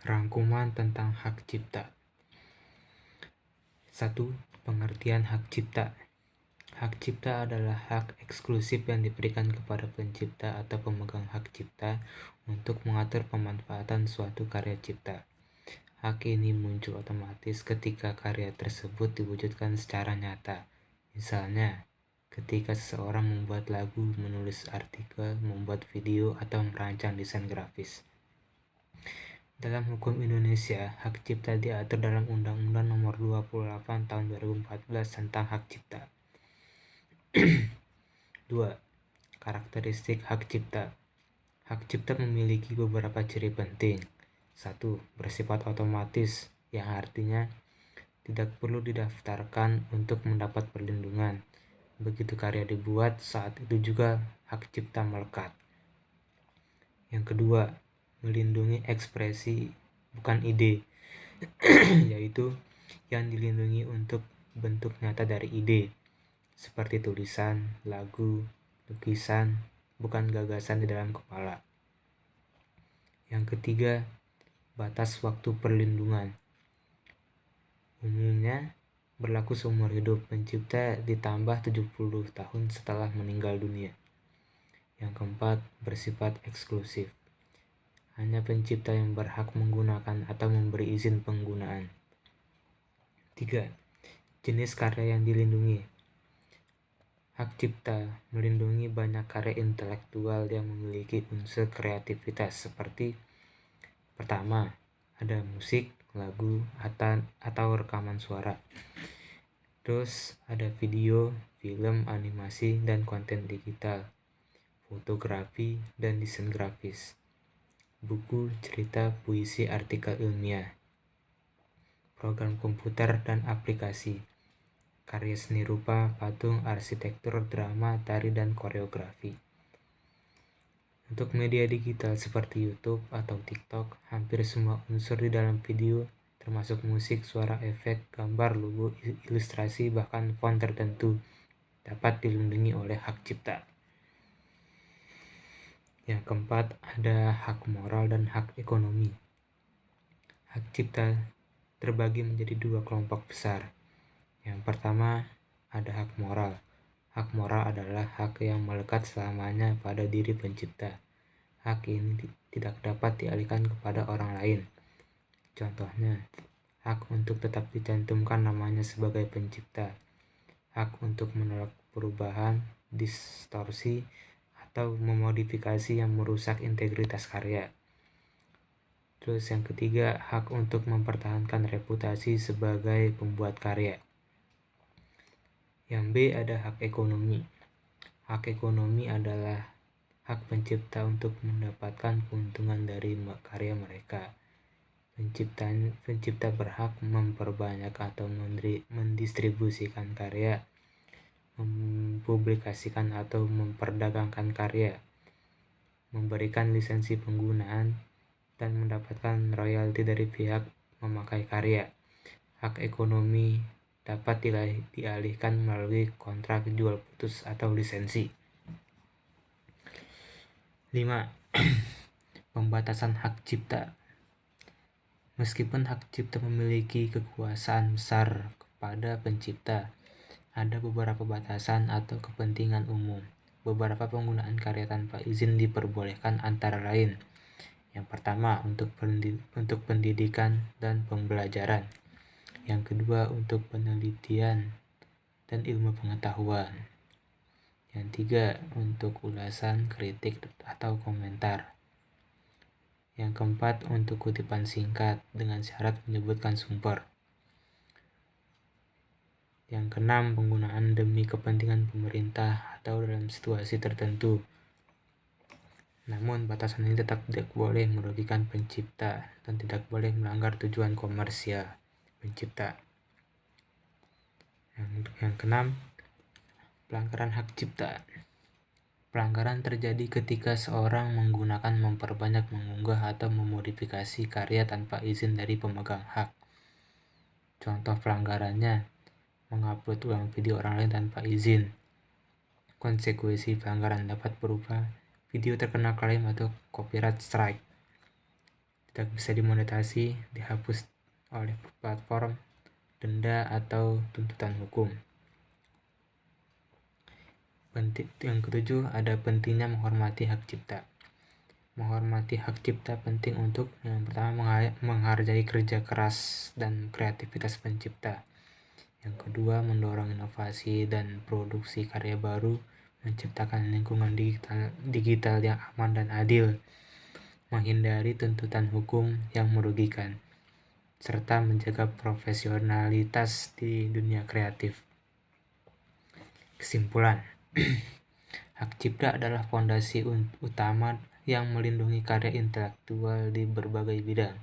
Rangkuman tentang hak cipta. 1. Pengertian hak cipta. Hak cipta adalah hak eksklusif yang diberikan kepada pencipta atau pemegang hak cipta untuk mengatur pemanfaatan suatu karya cipta. Hak ini muncul otomatis ketika karya tersebut diwujudkan secara nyata. Misalnya, ketika seseorang membuat lagu, menulis artikel, membuat video, atau merancang desain grafis. Dalam hukum Indonesia, hak cipta diatur dalam Undang-Undang Nomor 28 Tahun 2014 tentang hak cipta. 2. Karakteristik hak cipta. Hak cipta memiliki beberapa ciri penting. 1. Bersifat otomatis, yang artinya tidak perlu didaftarkan untuk mendapat perlindungan. Begitu karya dibuat, saat itu juga hak cipta melekat. Yang kedua, melindungi ekspresi bukan ide, yaitu yang dilindungi untuk bentuk nyata dari ide, seperti tulisan, lagu, lukisan, bukan gagasan di dalam kepala. Yang ketiga, batas waktu perlindungan. Umumnya berlaku seumur hidup, pencipta ditambah 70 tahun setelah meninggal dunia. Yang keempat, bersifat eksklusif. Hanya pencipta yang berhak menggunakan atau memberi izin penggunaan. 3. Jenis karya yang dilindungi. Hak cipta melindungi banyak karya intelektual yang memiliki unsur kreativitas seperti pertama, ada musik, lagu, atau rekaman suara. Terus ada video, film, animasi, dan konten digital, fotografi, dan desain grafis, buku, cerita, puisi, artikel ilmiah, program komputer dan aplikasi, karya seni rupa, patung, arsitektur, drama, tari, dan koreografi. Untuk media digital seperti YouTube atau TikTok, hampir semua unsur di dalam video, termasuk musik, suara, efek, gambar, logo, ilustrasi, bahkan font tertentu, dapat dilindungi oleh hak cipta. Yang keempat, ada hak moral dan hak ekonomi. Hak cipta terbagi menjadi dua kelompok besar. Yang pertama, ada hak moral. Hak moral adalah hak yang melekat selamanya pada diri pencipta. Hak ini tidak dapat dialihkan kepada orang lain. Contohnya, hak untuk tetap dicantumkan namanya sebagai pencipta, hak untuk menolak perubahan, distorsi, atau memodifikasi yang merusak integritas karya. Terus yang ketiga, hak untuk mempertahankan reputasi sebagai pembuat karya. Yang B, ada hak ekonomi. Hak ekonomi adalah hak pencipta untuk mendapatkan keuntungan dari karya mereka. Pencipta berhak memperbanyak atau mendistribusikan karya, mempublikasikan atau memperdagangkan karya, memberikan lisensi penggunaan, dan mendapatkan royalti dari pihak memakai karya. Hak ekonomi dapat dialihkan melalui kontrak jual putus atau lisensi. 5. Pembatasan hak cipta. Meskipun hak cipta memiliki kekuasaan besar kepada pencipta, ada beberapa batasan atau kepentingan umum. Beberapa penggunaan karya tanpa izin diperbolehkan antara lain. Yang pertama, untuk pendidikan dan pembelajaran. Yang kedua, untuk penelitian dan ilmu pengetahuan. Yang tiga, untuk ulasan, kritik, atau komentar. Yang keempat, untuk kutipan singkat dengan syarat menyebutkan sumber. Yang keenam, penggunaan demi kepentingan pemerintah atau dalam situasi tertentu. Namun, batasan ini tetap tidak boleh merugikan pencipta dan tidak boleh melanggar tujuan komersial pencipta. Yang keenam, pelanggaran hak cipta. Pelanggaran terjadi ketika seorang menggunakan, memperbanyak, mengunggah, atau memodifikasi karya tanpa izin dari pemegang hak. Contoh pelanggarannya, mengupload ulang video orang lain tanpa izin. Konsekuensi pelanggaran dapat berupa video terkena klaim atau copyright strike, tak bisa dimonetasi, dihapus oleh platform, denda, atau tuntutan hukum. Yang ketujuh, ada pentingnya menghormati hak cipta. Menghormati hak cipta penting untuk yang pertama menghargai kerja keras dan kreativitas pencipta. Yang kedua, mendorong inovasi dan produksi karya baru, menciptakan lingkungan digital yang aman dan adil, menghindari tuntutan hukum yang merugikan, serta menjaga profesionalitas di dunia kreatif. Kesimpulan, hak cipta adalah fondasi utama yang melindungi karya intelektual di berbagai bidang.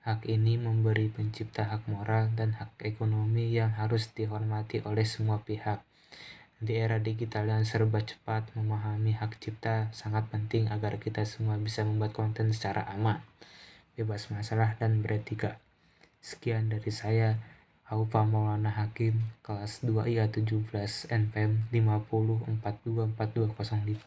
Hak ini memberi pencipta hak moral dan hak ekonomi yang harus dihormati oleh semua pihak. Di era digital yang serba cepat, memahami hak cipta sangat penting agar kita semua bisa membuat konten secara aman, bebas masalah, dan beretika. Sekian dari saya, Aufa Maulana Hakim, kelas 2 IA 17 NPM 50424205.